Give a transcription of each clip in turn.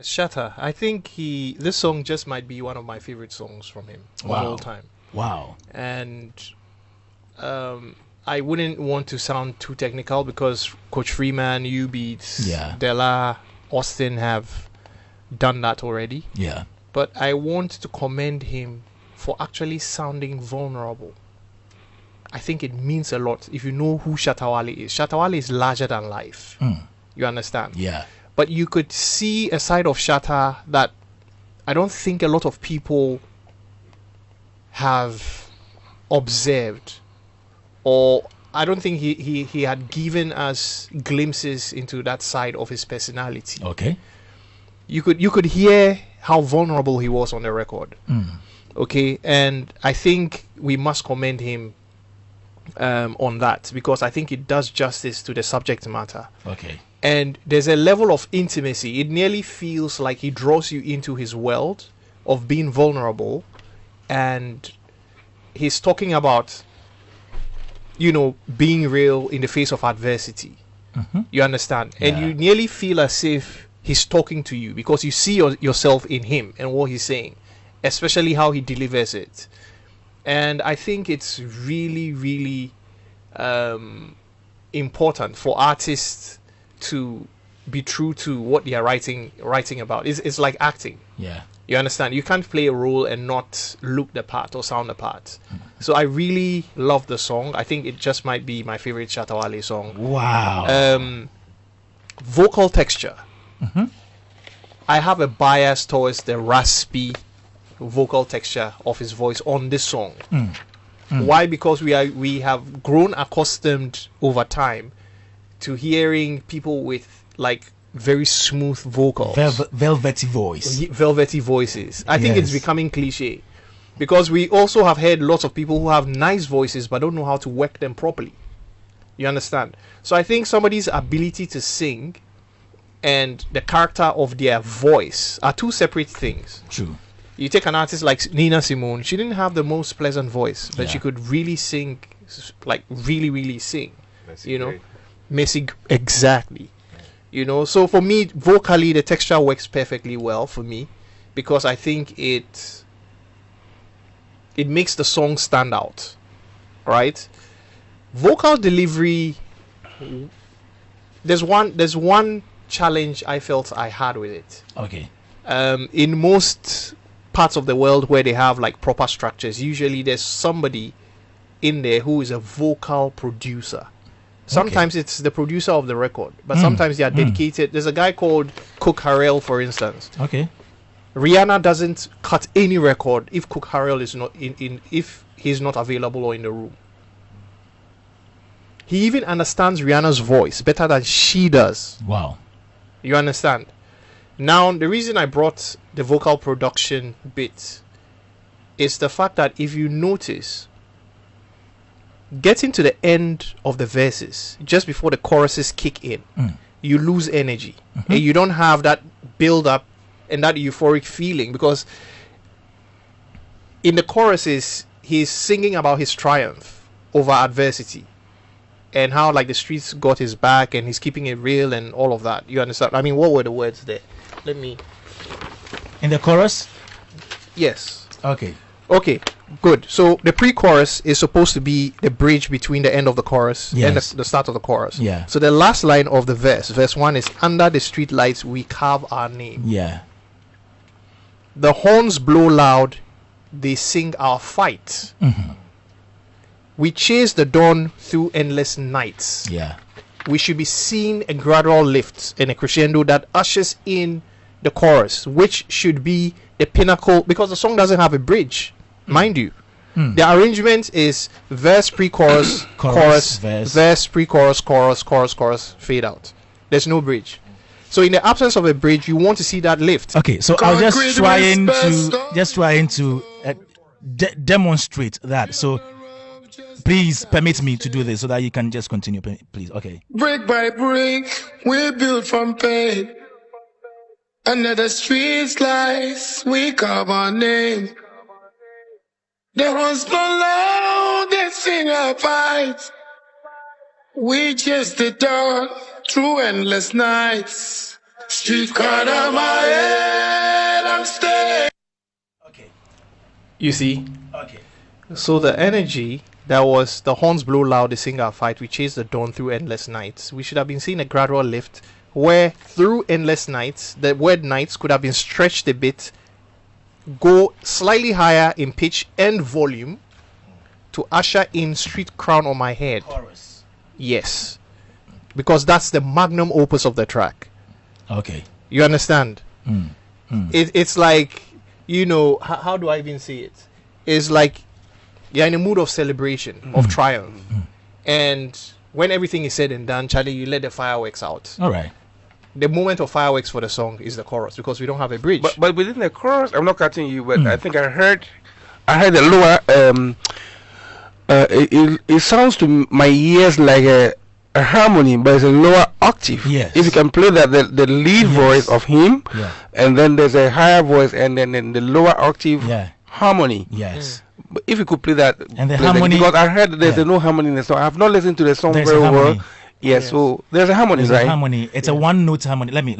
Shatta, I think this song just might be one of my favorite songs from him of all Wow. time. Wow. And I wouldn't want to sound too technical because Coach Freeman, U Beats, Yeah. Della, Austin have done that already. Yeah. But I want to commend him for actually sounding vulnerable. I think it means a lot if you know who Shatta Wale is. Shatta Wale is larger than life. You understand? Yeah. But you could see a side of Shatta that I don't think a lot of people have observed, or I don't think he had given us glimpses into that side of his personality. Okay. You could hear how vulnerable he was on the record. Okay, and I think we must commend him on that because I think it does justice to the subject matter. Okay. And there's a level of intimacy. It nearly feels like he draws you into his world of being vulnerable, and he's talking about, being real in the face of adversity. You understand? And Yeah. you nearly feel as if he's talking to you because you see yourself in him and what he's saying, especially how he delivers it. And I think it's really, really important for artists to be true to what they are writing about. It's like acting. Yeah. You understand? You can't play a role and not look the part or sound the part. So I really love the song. I think it just might be my favorite Shatta Wale song. Wow. Vocal texture. I have a bias towards the raspy vocal texture of his voice on this song. Why? Because we have grown accustomed over time to hearing people with like very smooth vocals, Velvety voice. velvety voices. I think it's Yes. becoming cliche because we also have heard lots of people who have nice voices but don't know how to work them properly. You understand? So I think somebody's ability to sing and the character of their voice are two separate things. True. You take an artist like Nina Simone, she didn't have the most pleasant voice, but Yeah. she could really sing, like really, really sing. Messi You know, Gray. Messi, exactly. So for me, vocally, the texture works perfectly well for me because I think it makes the song stand out, right? Vocal delivery. There's one challenge I felt I had with it. Okay. In most parts of the world where they have like proper structures, usually there's somebody in there who is a vocal producer. Sometimes it's the producer of the record, but sometimes they are dedicated. There's a guy called Cook Harrell, for instance. Okay. Rihanna doesn't cut any record if Cook Harrell is not if he's not available or in the room. He even understands Rihanna's voice better than she does. Wow. You understand? Now, the reason I brought the vocal production bit is the fact that if you notice, getting to the end of the verses, just before the choruses kick in, you lose energy. And you don't have that build up and that euphoric feeling because in the choruses, he's singing about his triumph over adversity and how like the streets got his back and he's keeping it real and all of that. You understand? I mean, what were the words there? Let me... In the chorus? Yes. Okay. Okay, good. So the pre-chorus is supposed to be the bridge between the end of the chorus and Yes. the start of the chorus. Yeah. So the last line of the verse 1 is, under the street lights we carve our name. Yeah. The horns blow loud, they sing our fight. We chase the dawn through endless nights. Yeah. We should be seeing a gradual lift and a crescendo that ushers in the chorus, which should be the pinnacle because the song doesn't have a bridge, mind you. The arrangement is verse, pre-chorus, chorus, verse, pre-chorus, chorus, fade out. There's no bridge. So in the absence of a bridge, you want to see that lift. Okay, so I was just trying to demonstrate that. So please permit me to do this so that you can just continue, please. Okay. Brick by brick, we built from pain. Under the streets lights, we carve our name. There was no loud, they sing our fight. We chased the dawn through endless nights. Street corner my head, I'm staying. Okay. You see? Okay. So the energy that was the horns blow loud, they sing our fight, we chase the dawn through endless nights. We should have been seeing a gradual lift where through endless nights, the word nights could have been stretched a bit, go slightly higher in pitch and volume to usher in Street Crown on my head. Chorus. Yes. Because that's the magnum opus of the track. Okay. You understand? It's like, you know, how do I even say it? It's like you're in a mood of celebration, of triumph. And when everything is said and done, Charlie, you let the fireworks out. All right. The moment of fireworks for the song is the chorus because we don't have a bridge. But within the chorus, I'm not cutting you, but I think I heard the lower. It sounds to my ears like a harmony, but it's a lower octave. Yes. If you can play that, the lead voice of him, and then there's a higher voice, and then the lower octave harmony. Yes. But if you could play that, And the harmony, because I heard there's no harmony in the song. I have not listened to the song There's very a harmony. well. Yes, so there's a harmony, There's right? a harmony. It's a one-note harmony. Let me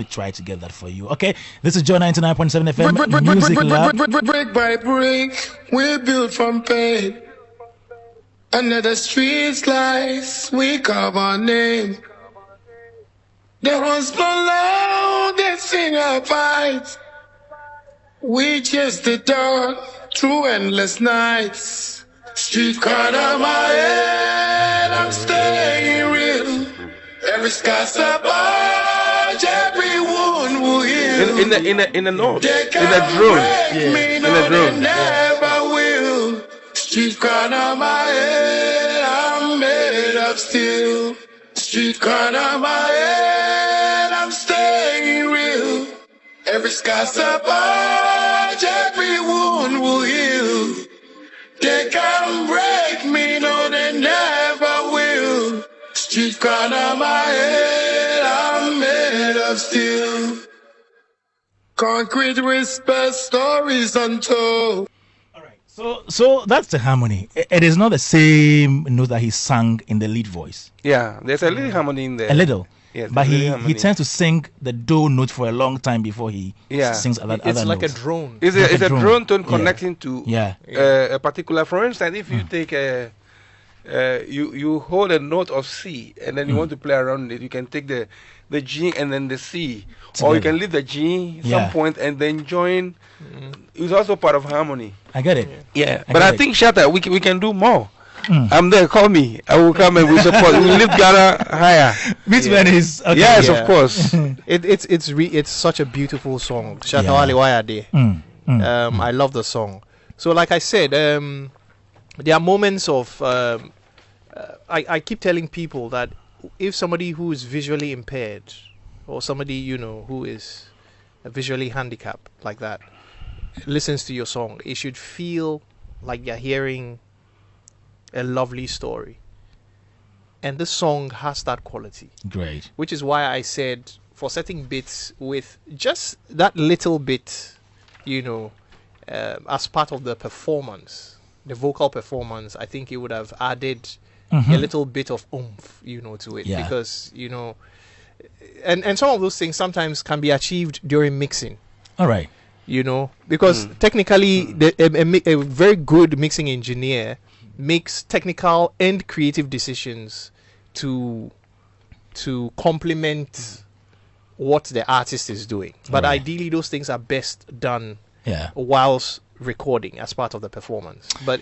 try to get that for you. Okay, this is Joe 99.7 FM Music Lab. Brick by brick, we built from pain. Under the street slice, we carve our name. There was no love, they sing our fight. We chase the dawn through endless nights. Street corner my head, I'm staying real. Every scar's a barge, everyone will heal. In the note, They in the drone, break me, in no, the they drone. never will. Street corner my head, I'm made of steel. Street corner my head, I'm staying real. Every scar's a barge, everyone will heal. They can't break me, no, they never will. Street corner my head, I'm made of steel. Concrete whisper stories untold. All right. So that's the harmony. It is not the same note that he sang in the lead voice. Yeah, there's a little harmony in there. A little. Yes, But there's a he little harmony. tends to sing the do note for a long time before he sings other It's like notes. a drone. It's Like a a drone. drone tone Yeah. connecting to a particular. For instance, if you take you hold a note of C and then you want to play around it, you can take the G and then the C, or you Together. can leave the G some Yeah. point and then join. It's also part of harmony. I get it. Yeah, I but get I it. think Shatta, we can do more. I'm there. Call me. I will come and we support. We lift Ghana higher. Bitman is okay. Yes, Yeah. of course. It's such a beautiful song. Shatta Yeah. Wale, why are they? Mm. I love the song. So like I said, there are moments of I keep telling people that if somebody who is visually impaired or somebody who is visually handicapped like that listens to your song, it should feel like you're hearing a lovely story. And this song has that quality, Great. which is why I said for certain bits with just that little bit, as part of the performance, the vocal performance, I think it would have added a little bit of oomph, to it. Yeah. Because, and some of those things sometimes can be achieved during mixing, All right. because technically a very good mixing engineer makes technical and creative decisions to complement what the artist is doing. But Right. ideally those things are best done Yeah. whilst recording as part of the performance. But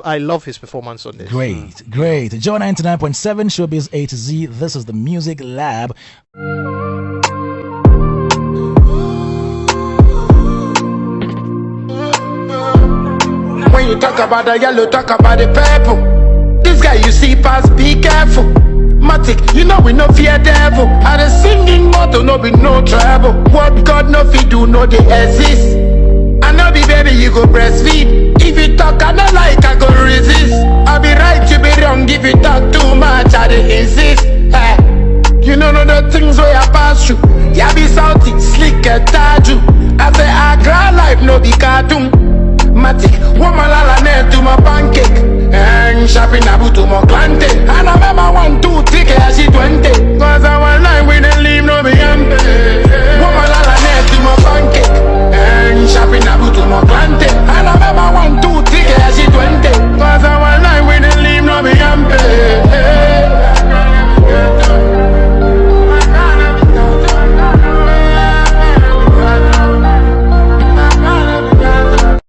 I love his performance on this. Great. Joe 99.7 Showbiz A to Z. This is the Music Lab. When you talk about the yellow, talk about the purple. This guy you see pass, be careful. Matic, we no fear devil. And the singing motto no be no trouble. What God no fit do no they exist. I know be baby you go breastfeed. If you talk I don't like I go resist. I be right you be wrong if you talk too much I dey insist. You know the things where I pass through. Ya be salty, slick and taju. I say I cry life no be cartoon. Matic, woman la net to my pancake. And shopping abu to my glante. And I'm